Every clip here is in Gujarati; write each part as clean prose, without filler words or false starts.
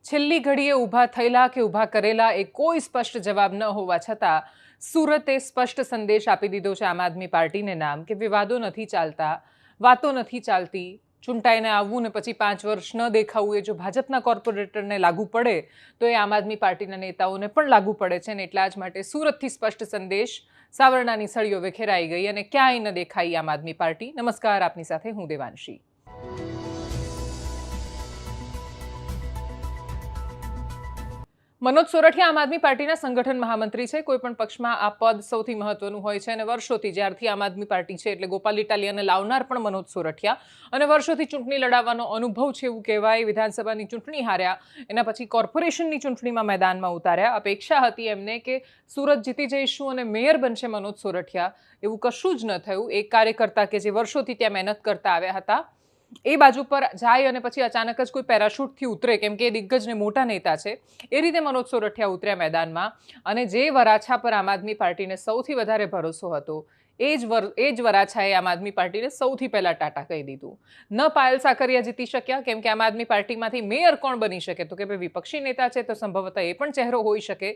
છેલ્લી ઘડીએ ઊભા થયેલા કે ઊભા કરેલા એ કોઈ સ્પષ્ટ જવાબ ન હોવા છતાં સુરતે સ્પષ્ટ સંદેશ આપી દીધો છે આમ આદમી પાર્ટીને નામ કે વિવાદો નથી ચાલતા, વાતો નથી ચાલતી, ચૂંટાઈને આવવું ને પછી 5 વર્ષ ન દેખાવું એ જો ભાજપના કોર્પોરેટરને લાગુ પડે તો એ આમ આદમી પાર્ટીના નેતાઓને પણ લાગુ પડે છે ને એટલા જ માટે સુરતથી સ્પષ્ટ સંદેશ સાવરણાની સળીઓ વિખેરાઈ ગઈ અને ક્યાંય ન દેખાઈ આમ આદમી પાર્ટી। નમસ્કાર, આપની સાથે હું દેવાંશી। मनोज सोरठिया आम आदमी पार्टीना संगठन महामंत्री है। कोईपण पक्षमां आ पद सौथी महत्वनुं होय छे अने वर्षोथी ज्यारथी आम आदमी पार्टी छे एटले गोपाल इटालियाने लावनार पण मनोज सोरठिया अने वर्षोथी चूंटणी लड़ावવાનો अनुभव छे एवुं कहेवाय। विधानसभानी चूंटणी हार्या एना पछी कोर्पोरेशननी चूंटणीमां मैदानमां उतार्या। अपेक्षा हती एમને કે સુરત જીતી જઈશું અને મેયર બનશે मनोज सोरठिया, એવું કશું જ ન થયું। એક કાર્યકર્તા કે જે વર્ષોથી ત્યાં મહેનત કરતા આવ્યા હતા એ બાજુ પર જાય અને પછી અચાનક જ કોઈ પેરાશૂટથી ઉતરે, કેમ કે એ દિગ્ગજ ને મોટા નેતા છે, એ રીતે मनोज સોરઠિયા ઉતર્યા મેદાનમાં અને જે વરાછા પર આમ આદમી પાર્ટીને સૌથી વધારે ભરોસો હતો એ જ વરાછાએ આમ આદમી પાર્ટીને સૌથી પહેલા ટાટા કહી દીધું। ન પાયલ સાકરિયા જીતી શક્યા, કેમ કે આમ આદમી પાર્ટીમાંથી મેયર કોણ બની શકે? તો કે ભાઈ વિપક્ષી નેતા છે તો સંભવતઃ એ પણ ચહેરો હોઈ શકે।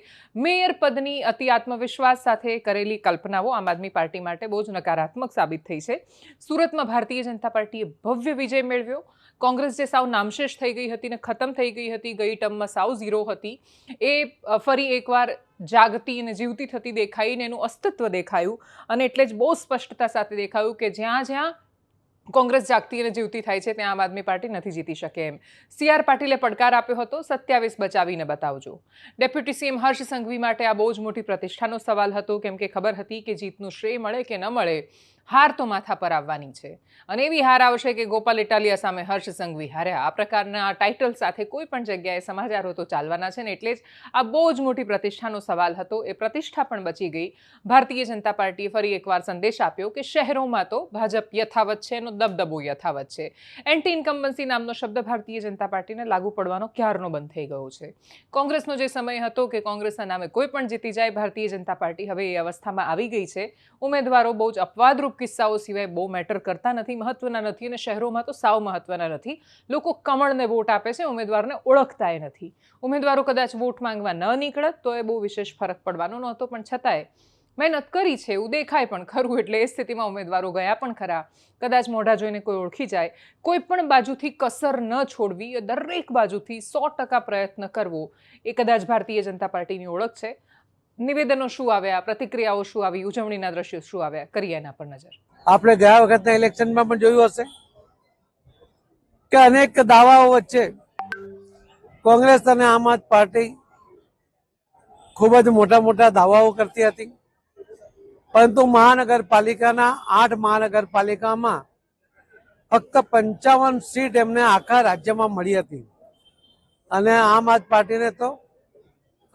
મેયર પદની અતિ આત્મવિશ્વાસ સાથે કરેલી કલ્પનાઓ આમ આદમી પાર્ટી માટે બહુ જ નકારાત્મક સાબિત થઈ છે। સુરતમાં ભારતીય જનતા પાર્ટીએ ભવ્ય વિજય મેળવ્યો। કોંગ્રેસ જે સાવ નામશેષ થઈ ગઈ હતી ને ખતમ થઈ ગઈ હતી, ગઈ ટર્મમાં સાવ ઝીરો હતી, એ ફરી એકવાર જાગતી અને જીવતી થતી દેખાઈને એનું અસ્તિત્વ દેખાયું અને એટલે જ બહુ સ્પષ્ટતા સાથે દેખાયું કે જ્યાં જ્યાં કોંગ્રેસ જાગતી અને જીવતી થાય છે ત્યાં આમ આદમી પાર્ટી નથી જીતી શકે એમ। સી.આર. પાટીલે પડકાર આપ્યો હતો, 27 બચાવીને બતાવજો। ડેપ્યુટી સીએમ હર્ષ સંઘવી માટે આ બહુ જ મોટી પ્રતિષ્ઠાનો સવાલ હતો, કેમ કે ખબર હતી કે જીતનું શ્રેય મળે કે ન મળે, હાર તો માથા પર આવવાની છે અને એવી હાર આવશે કે ગોપાલ ઇટાલિયા સામે હર્ષ સંઘવી હાર્યા। આ પ્રકારના ટાઇટલ સાથે કોઈ પણ જગ્યાએ સમાચારો તો ચાલવાના છે ને એટલે જ આ બહુ જ મોટી પ્રતિષ્ઠાનો સવાલ હતો। એ પ્રતિષ્ઠા પણ બચી ગઈ। ભારતીય જનતા પાર્ટીએ ફરી એકવાર સંદેશ આપ્યો કે શહેરોમાં તો ભાજપ યથાવત છે, એનો દબદબો યથાવત છે। એન્ટી ઇન્કમ્બન્સી નામનો શબ્દ ભારતીય જનતા પાર્ટીને લાગુ પડવાનો ક્યારનો બંધ થઈ ગયો છે। કોંગ્રેસનો જે સમય હતો કે કોંગ્રેસના નામે કોઈ પણ જીતી જાય, ભારતીય જનતા પાર્ટી હવે એ અવસ્થામાં આવી ગઈ છે। ઉમેદવારો બહુ જ અપવાદરૂપ કિસ્સાઓ સિવાય બહુ મેટર કરતા નથી, મહત્વના નથી અને શહેરોમાં તો સાવ મહત્વના નથી। લોકો કમળને વોટ આપે છે, ઉમેદવારને ઓળખતાય નથી। ઉમેદવારો કદાચ વોટ માંગવા ન નીકળત તો એ બહુ વિશેષ ફરક પડવાનો નહોતો, પણ છતાંય મહેનત કરી છે એવું દેખાય પણ ખરું, એટલે એ સ્થિતિમાં ઉમેદવારો ગયા પણ ખરા। કદાચ મોઢા જોઈને કોઈ ઓળખી જાય, કોઈ પણ બાજુથી કસર ન છોડવી, દરેક બાજુથી 100% પ્રયત્ન કરવો, એ કદાચ ભારતીય જનતા પાર્ટીની ઓળખ છે। નિવેદનો શું આવ્યા, પ્રતિક્રિયાઓ શું આવી, ઉજવણીના દ્રશ્યો શું આવ્યા, કરીએ એના પર નજર। આપણે ગયા વખતના ઇલેક્શનમાં પણ જોયું હશે કે અનેક દાવાઓ વચ્ચે કોંગ્રેસ અને આમ આદમી પાર્ટી ખૂબ જ મોટા મોટા દાવાઓ કરતી હતી, પરંતુ મહાનગરપાલિકાના 8 મહાનગરપાલિકામાં ફક્ત 55 સીટ એમને આખા રાજ્યમાં મળી હતી અને આમ આદમી પાર્ટીને તો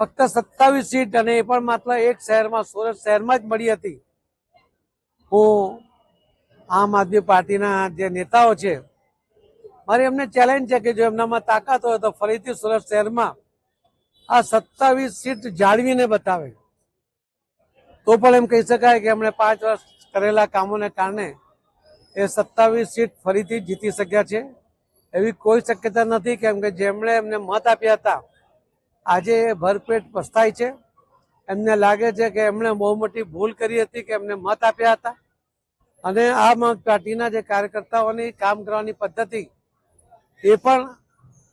ફક્ત 27 સીટ, અને એ પણ માત્ર એક શહેરમાં, સુરત શહેરમાં જ મળી હતી। હું આમ આદમી પાર્ટીના જે નેતાઓ છે, મારી એમને ચેલેન્જ છે કે જો એમનામાં તાકાત હોય તો ફરીથી સુરત શહેરમાં આ 27 સીટ જાળવીને બતાવે તો પણ એમ કહી શકાય કે એમણે 5 વર્ષ કરેલા કામોને કારણે એ 27 સીટ ફરીથી જીતી શક્યા છે। એવી કોઈ શક્યતા નથી, કેમ કે જેમણે એમને મત આપ્યા હતા આજે ભરપેટ પસ્તાય છે। એમને લાગે છે કે એમણે બહુ મોટી ભૂલ કરી હતી કે એમને મત આપ્યા હતા અને આમ આદમી પાર્ટીના જે કાર્યકર્તાઓની કામ કરવાની પદ્ધતિ એ પણ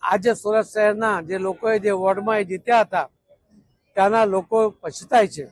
આજે સુરત શહેરના જે લોકોએ જે વોર્ડમાં જીત્યા હતા ત્યાંના લોકો પછતાય છે।